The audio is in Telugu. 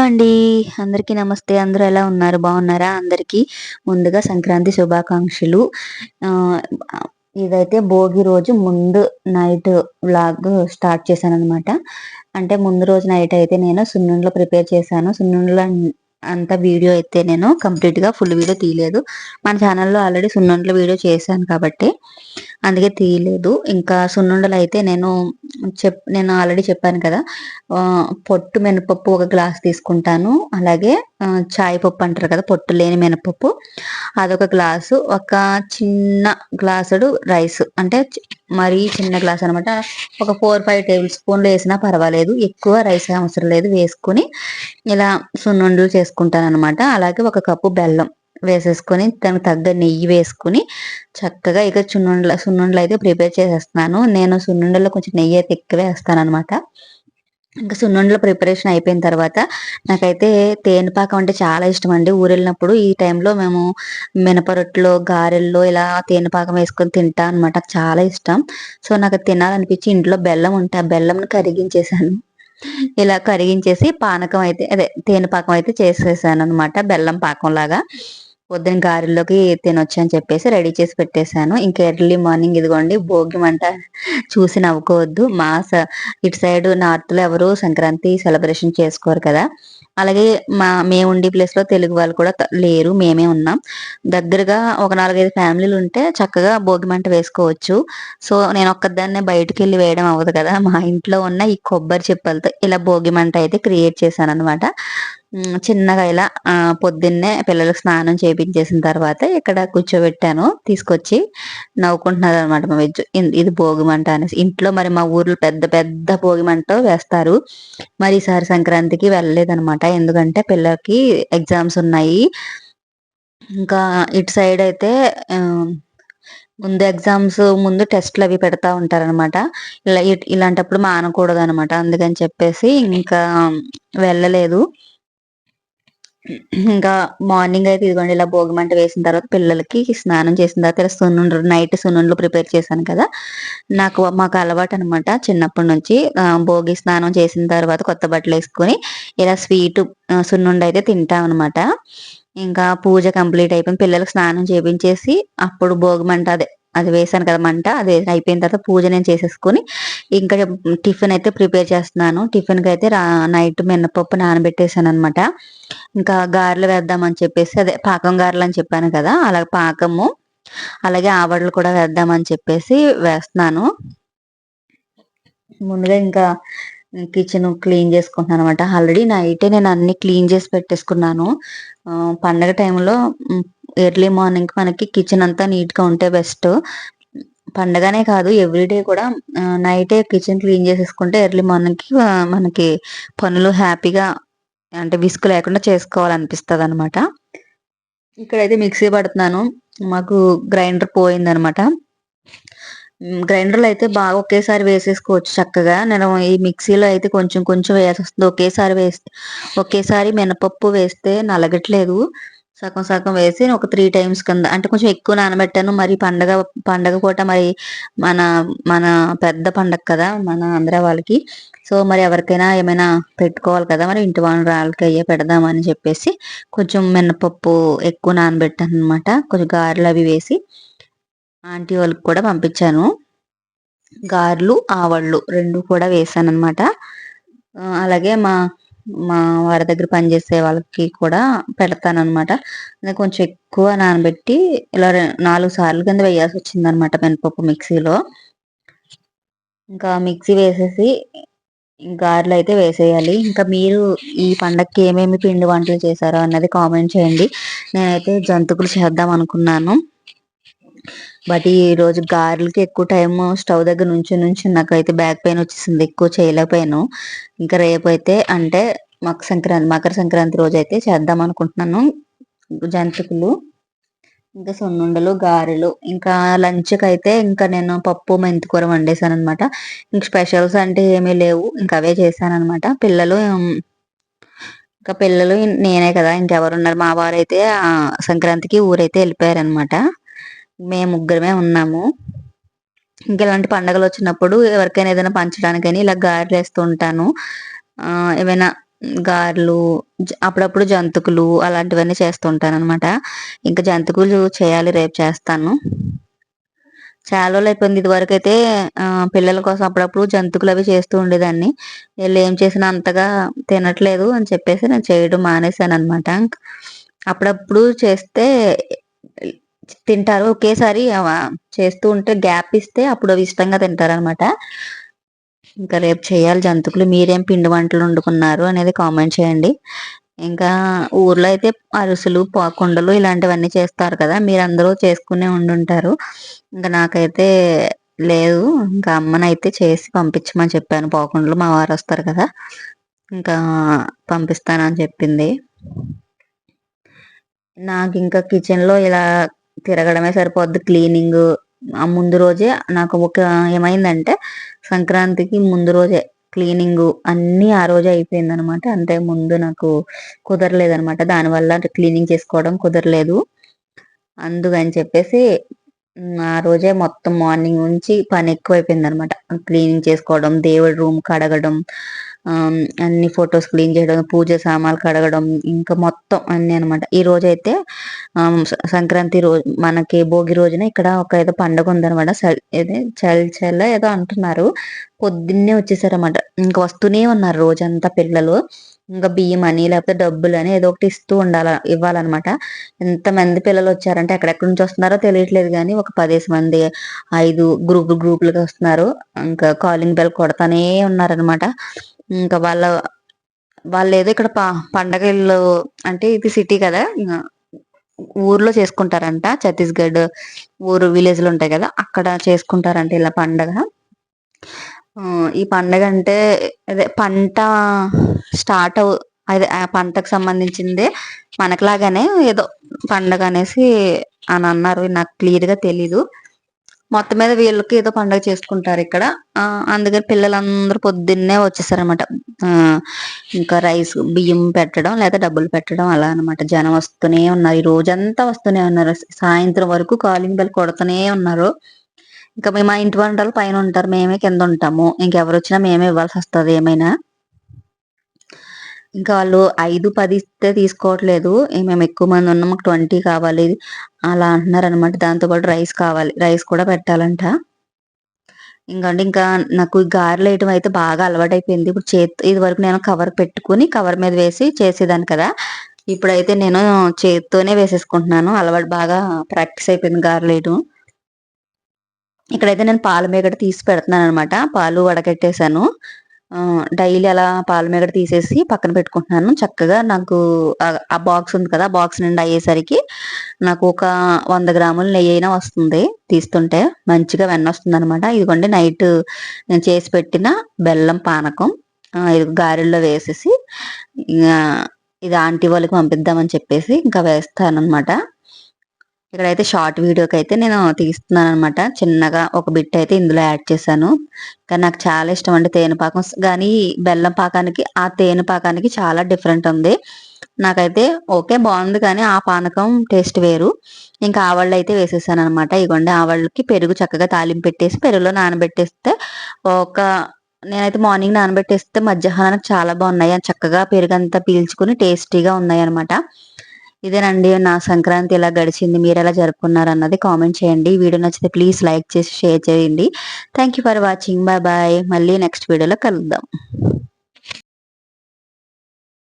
అండి. అందరికీ నమస్తే. అందరూ ఎలా ఉన్నారు? బాగున్నారా? అందరికీ ముందుగా సంక్రాంతి శుభాకాంక్షలు. ఆహ్, ఇదైతే భోగి రోజు ముందు నైట్ వ్లాగ్ స్టార్ట్ చేశాననమాట. అంటే ముందు రోజు నైట్ అయితే నేను సున్నుండలు ప్రిపేర్ చేశాను. సున్నుండలు అంతా వీడియో అయితే నేను కంప్లీట్‌గా ఫుల్ వీడియో తీయలేదు. మన ఛానల్‌లో ఆల్రెడీ సున్నుండల వీడియో చేశాను కాబట్టి అందుకే తీయలేదు. ఇంకా సున్నుండలైతే నేను ఆల్రెడీ చెప్పాను కదా! పొట్టు మినపప్పు ఒక గ్లాస్ తీసుకుంటాను. అలాగే చాయ్ పప్పు అంటారు కదా! పొట్టు లేని మినపప్పు అదొక గ్లాసు. ఒక చిన్న గ్లాసుడు రైస్ అంటే మరీ చిన్న గ్లాస్ అనమాట. ఒక 4, 5 టేబుల్ స్పూన్లు వేసినా పర్వాలేదు. ఎక్కువ రైస్ అవసరం లేదు. వేసుకొని ఇలా సున్నుండలు చేసుకుంటాననమాట. అలాగే ఒక కప్పు బెల్లం వేసేసుకొని దానికి తగ్గ నెయ్యి వేసుకొని చక్కగా ఇక సున్నుండలయితే ప్రిపేర్ చేసేస్తున్నాను. నేను సున్నుండలో కొంచెం నెయ్యి అయితే ఎక్కువే ఏస్తాననమాట. ఇంకా సున్నుండల ప్రిపరేషన్ అయిపోయిన తర్వాత నాకైతే తేనె పాకం అంటే చాలా ఇష్టమండి. ఊరెళ్ళినప్పుడు ఈ టైంలో మేము మినపరొట్టులో, గారెల్లో ఇలా తేనె పాకం వేసుకొని తింటా అనమాట. నాకు చాలా ఇష్టం. సో, నాకు తినాలనిపించి ఇంట్లో బెల్లం ఉంటే ఆ బెల్లంని కరిగించేసాను. ఇలా కరిగించేసి పానకం అయితే అదే తేనె పాకం అయితే చేసేసాననమాట. బెల్లం పాకంలాగా. పొద్దున గారెల్లోకి తినొచ్చని చెప్పేసి రెడీ చేసి పెట్టేసాను. ఇంకా ఎర్లీ మార్నింగ్ ఇదిగోండి భోగి మంట చూసి నవ్వుకోవద్దు. ఇటు సైడ్ నార్త్‌లో ఎవరు సంక్రాంతి సెలబ్రేషన్ చేసుకోరు కదా! అలాగే మేముండే ప్లేస్‌లో తెలుగు వాళ్ళు కూడా లేరు. మేమే ఉన్నాం. దగ్గరగా ఒక 4, 5 ఫ్యామిలీలుంటే చక్కగా భోగి మంట వేసుకోవచ్చు. సో, నేనొక్కదాన్నే బయటికెళ్ళి వేయడం అవ్వదు కదా! మా ఇంట్లో ఉన్న ఈ కొబ్బరి చిప్పలతో ఇలా భోగి మంట అయితే క్రియేట్ చేశాననమాట. చిన్నగా ఇలా పొద్దున్నే పిల్లలకి స్నానం చేపించేసిన తర్వాత ఇక్కడ కూర్చోబెట్టాను తీసుకొచ్చి. నవ్వుకుంటున్నారనమాట మా ఇది భోగిమంట అనేసి. ఇంట్లో మరి మా ఊర్లో పెద్ద పెద్ద భోగిమంట వేస్తారు. మరి ఈసారి సంక్రాంతికి వెళ్ళలేదనమాట. ఎందుకంటే పిల్లలకి ఎగ్జామ్స్ ఉన్నాయి. ఇంకా ఇటు సైడ్ అయితే ఆహ్, ముందు ఎగ్జామ్స్ ముందు టెస్ట్‌లవి పెడతా ఉంటారనమాట. ఇలాంటప్పుడు మానకూడదనమాట. అందుకని చెప్పేసి ఇంకా వెళ్ళలేదు. ఇంకా మార్నింగ్ అయితే ఇదిగోండి ఇలా భోగిమంట వేసిన తర్వాత పిల్లలకి స్నానం చేసిన తర్వాత ఇలా నైట్ సున్నుండలు ప్రిపేర్ చేశాను కదా! మాకు అలవాటనమాట చిన్నప్పటి నుంచి. భోగి స్నానం చేసిన తర్వాత కొత్త బట్టలేసుకొని ఇలా సున్నుండ అయితే తింటామనమాట. ఇంకా పూజ కంప్లీట్ అయిపోయింది. పిల్లలకి స్నానం చేపించేసి అప్పుడు భోగిమంట అది వేశాను కదా మంట. అది అయిపోయిన తర్వాత పూజ నేను చేసేసుకొని ఇంకా టిఫిన్ అయితే ప్రిపేర్ చేస్తున్నాను. టిఫిన్‌కయితే నైట్ మినపప్పు నానబెట్టేసాననమాట. ఇంకా గారెలు వేద్దామని చెప్పేసి అదే పాకం గారెలని చెప్పాను కదా! అలాగే పాకము, అలాగే ఆవడలు కూడా వేద్దామని చెప్పేసి వేస్తున్నాను. ముందుగా ఇంకా కిచెన్ క్లీన్ చేసుకుంటున్నాననమాట. ఆల్రెడీ నైటే నేను అన్నీ క్లీన్ చేసి పెట్టేసుకున్నాను. పండగ టైంలో ఎర్లీ మార్నింగ్ మనకి కిచెన్ అంతా నీట్‌గా ఉంటే బెస్ట్. పండగనే కాదు ఎవ్రీడే కూడా నైటే కిచెన్ క్లీన్ చేసేసుకుంటే ఎర్లీ మార్నింగ్‌కి మనకి పనులు హ్యాపీగా అంటే విసుగు లేకుండా చేసుకోవాలనిపిస్తదనమాట. ఇక్కడైతే మిక్సీ పడుతున్నాను. మాకు గ్రైండర్ పోయిందనమాట. గ్రైండర్‌లో అయితే బాగా ఒకేసారి వేసేసుకోవచ్చు చక్కగా. నేను ఈ మిక్సీలో అయితే కొంచెం కొంచెం వేయాల్సొస్తుంది. ఒకేసారి మినపప్పు వేస్తే నలగట్లేదు. సగం సగం వేసి ఒక 3 టైమ్స్ కింద అంటే కొంచెం ఎక్కువ నానబెట్టాను. మరి పండగ పూట మరి మన మన పెద్ద పండగ కదా! మన ఆంధ్ర వాళ్ళకి. సో, మరి ఎవరికైనా ఏమైనా పెట్టుకోవాలి కదా! మరి ఇంటి వాళ్ళకి అయ్యే పెడదామని చెప్పేసి కొంచెం మినపప్పు ఎక్కువ నానబెట్టాననమాట. కొంచెం గారెలవి వేసి ఆంటీ వాళ్ళకి కూడా పంపించాను. గారెలు, ఆవళ్ళు 2 కూడా వేశాననమాట. అలాగే మా మా వారి దగ్గర పనిచేసే వాళ్ళకి కూడా పెడతాననమాట. కొంచెం ఎక్కువ నానబెట్టి ఇలా 4 సార్లు కింద వేయాల్సొచ్చిందనమాట మినపప్పు మిక్సీలో. ఇంకా మిక్సీ వేసేసి గారెలయితే వేసేయాలి. ఇంకా మీరు ఈ పండగకి ఏమేమి పిండి వంటలు చేశారో అన్నది కామెంట్ చేయండి. నేనైతే జంతికలు చేద్దాం అనుకున్నాను. బట్ ఈరోజు గారెలకి ఎక్కువ టైము స్టవ్ దగ్గర నుంచొని నాకైతే బ్యాక్ పెయిన్ వచ్చేసింది. ఎక్కువ చేయలేకపోయాను. ఇంకా రేపైతే అంటే మకర సంక్రాంతి రోజైతే చేద్దాం అనుకుంటున్నాను జంతికలు. ఇంకా సున్నుండలు, గారెలు. ఇంకా లంచ్‌కైతే ఇంకా నేను పప్పు, మెంతికూర వండేసాననమాట. ఇంక స్పెషల్స్ అంటే ఏమీ లేవు. ఇంక అవే చేశాననమాట. పిల్లలు నేనే కదా! ఇంకెవరున్నారు? మా వారైతే సంక్రాంతికి ఊరైతే ఎళ్ళిపోయారనమాట. మేము ముగ్గురమే ఉన్నాము. ఇంక ఇలాంటి పండగలొచ్చినప్పుడు ఎవరికైనా ఏదైనా పంచడానికని ఇలా గారెలేస్తూ ఉంటాను. ఏవైనా గారెలు, అప్పుడప్పుడు జంతికలు అలాంటివన్నీ చేస్తుంటాననమాట. ఇంకా జంతికలు చేయాలి, రేపు చేస్తాను. చాలా రోజులయిపోయింది. ఇదివరకైతే పిల్లల కోసం అప్పుడప్పుడు జంతికలవి చేస్తూ ఉండేదాన్ని. ఈళ్ళేం చేసినా అంతగా తినట్లేదు అని చెప్పేసి నేను చేయడం మానేశాననమాట. అప్పుడప్పుడు చేస్తే తింటారు. ఒకేసారి చేస్తూ ఉంటే గ్యాప్ ఇస్తే అప్పుడు అవి ఇష్టంగా తింటారనమాట. ఇంకా రేపు చేయాలి జంతికలు. మీరేం పిండి వంటలు వండుకున్నారు అనేది కామెంట్ చేయండి. ఇంకా ఊర్లో అయితే అరిసెలు, పాకుండలు ఇలాంటివన్నీ చేస్తారు కదా! మీరందరూ చేసుకునే ఉండుంటారు. ఇంకా నాకైతే లేదు. ఇంకా అమ్మనైతే చేసి పంపించమని చెప్పాను. పాకుండలు మా వారొస్తారు కదా! ఇంకా పంపిస్తానని చెప్పింది. నాకింకా కిచెన్‌లో ఇలా తిరగడమే సరిపోద్ది. క్లీనింగు ముందు రోజే నాకు ఏమైందంటే సంక్రాంతికి ముందు రోజే క్లీనింగు అన్నీ ఆ రోజే అయిపోయిందనమాట. అంటే ముందు నాకు కుదరలేదనమాట. దానివల్ల క్లీనింగ్ చేసుకోవడం కుదరలేదు. అందుకని చెప్పేసి ఆ రోజే మొత్తం మార్నింగ్ నుంచి పని ఎక్కువైపోయిందనమాట. క్లీనింగ్ చేసుకోవడం, దేవుడి రూమ్ కడగడం, అన్ని ఫొటోస్ క్లీన్ చేయడం, పూజ సామాన్లు కడగడం, ఇంకా మొత్తం అన్నీ అనమాట. ఈ రోజైతే సంక్రాంతి రోజు మనకి భోగి రోజున ఇక్కడ ఒక ఏదో పండుగ ఉందనమాట. ఏది చల్ ఏదో అంటున్నారు. పొద్దున్నే వచ్చేసారన్నమాట. ఇంకా వస్తూనే ఉన్నారు రోజంతా పిల్లలు. ఇంకా బియ్యం అని లేకపోతే డబ్బులని ఏదో ఒకటి ఇస్తూ ఇవ్వాలన్నమాట. ఎంతమంది పిల్లలు వచ్చారంటే ఎక్కడెక్కడి నుంచి వస్తున్నారో తెలియట్లేదు కానీ ఒక 10 మంది 5 గ్రూపులుగా వస్తున్నారు. ఇంకా కాలింగ్ బెల్ కొడతానే ఉన్నారనమాట. ఇంకా వాళ్ళు ఏదో ఇక్కడ పండగలు అంటే ఇది సిటీ కదా, ఊర్లో చేసుకుంటారంట. ఛత్తీస్గఢ్ విలేజ్ లో ఉంటాయి కదా, అక్కడ చేసుకుంటారంట ఇలా పండగ. ఈ పండగ అంటే అదే పంట స్టార్ట్ అదే ఆ పంటకు సంబంధించిందే మనకులాగానే ఏదో పండగ అనేసి అని అన్నారు. నాకు క్లియర్ గా తెలీదు. మొత్తం మీద వీళ్ళకి ఏదో పండగ చేసుకుంటారు ఇక్కడ. అందుకని పిల్లలందరూ పొద్దున్నే వచ్చేసారనమాట. ఇంకా రైస్ బియ్యం పెట్టడం లేదా డబ్బులు పెట్టడం అలా అనమాట. జనం వస్తూనే ఉన్నారు. ఈ రోజంతా వస్తూనే ఉన్నారు. సాయంత్రం వరకు కాలింగ్ బెల్ కొడుతూనే ఉన్నారు. ఇంకా మేము మా ఇంటి వంటలు పైన ఉంటారు, మేమే కింద ఉంటాము. ఇంకెవరు వచ్చినా మేమే ఇవ్వాల్సి వస్తుంది ఏమైనా. ఇంకా వాళ్ళు 5, 10 ఇస్తే తీసుకోవట్లేదు. మేము ఎక్కువ మంది ఉన్నాం, మాకు 20 కావాలి అలా అంటున్నారు అనమాట. దాంతోపాటు రైస్ కావాలి, రైస్ కూడా పెట్టాలంట. ఇంకా నాకు గారెలు వేయటం అయితే బాగా అలవాటైపోయింది. ఇప్పుడు ఇది వరకు నేను కవర్ పెట్టుకుని కవర్ మీద వేసి చేసేదాన్ని కదా. ఇప్పుడైతే నేను చేత్తోనే వేసేసుకుంటున్నాను. అలవాటు బాగా ప్రాక్టీస్ అయిపోయింది గారెలు వేయటం. ఇక్కడైతే నేను పాల మీగడ తీసి పెడుతున్నాను అనమాట. పాలు వడకట్టేశాను. డైలీ అలా పాల మీగడ తీసేసి పక్కన పెట్టుకుంటున్నాను. చక్కగా నాకు ఆ బాక్స్ ఉంది కదా, బాక్స్ నిండా అయ్యేసరికి నాకు ఒక 100 గ్రాముల నెయ్యి అయినా వస్తుంది. తీస్తుంటే మంచిగా వెన్న వస్తుంది అనమాట. ఇదిగోండి నైట్ నేను చేసి పెట్టిన బెల్లం పానకం ఇది గారెల్లో వేసేసి ఇది ఆంటీ వాళ్ళకి పంపిద్దామని చెప్పేసి ఇంకా వేస్తాను అనమాట. ఇక్కడైతే షార్ట్ వీడియోకి అయితే నేను తీస్తున్నాను అనమాట. చిన్నగా ఒక బిట్ అయితే ఇందులో యాడ్ చేశాను. కానీ నాకు చాలా ఇష్టం అండి తేనెపాకం. కానీ బెల్లం పాకానికి ఆ తేనె పాకానికి చాలా డిఫరెంట్ ఉంది. నాకైతే ఓకే బాగుంది, కానీ ఆ పానకం టేస్ట్ వేరు. ఇంకా ఆవళ్ళు అయితే వేసేసాను అనమాట. ఇగోండి ఆవళ్ళకి పెరుగు చక్కగా తాలింపు పెట్టేసి పెరుగులో నానబెట్టేస్తే నేనైతే మార్నింగ్ నానబెట్టేస్తే మధ్యాహ్నానికి చాలా బాగున్నాయి. చక్కగా పెరుగంతా పీల్చుకుని టేస్టీగా ఉన్నాయి అనమాట. ఇదేనండి నా సంక్రాంతి ఎలా గడిచింది, మీరు ఎలా జరుపుకున్నారు అన్నది కామెంట్ చేయండి. వీడియో నచ్చితే ప్లీజ్ లైక్ చేసి షేర్ చేయండి. Thank you for watching. Bye bye. మళ్ళీ నెక్స్ట్ వీడియోలో కలుద్దాం.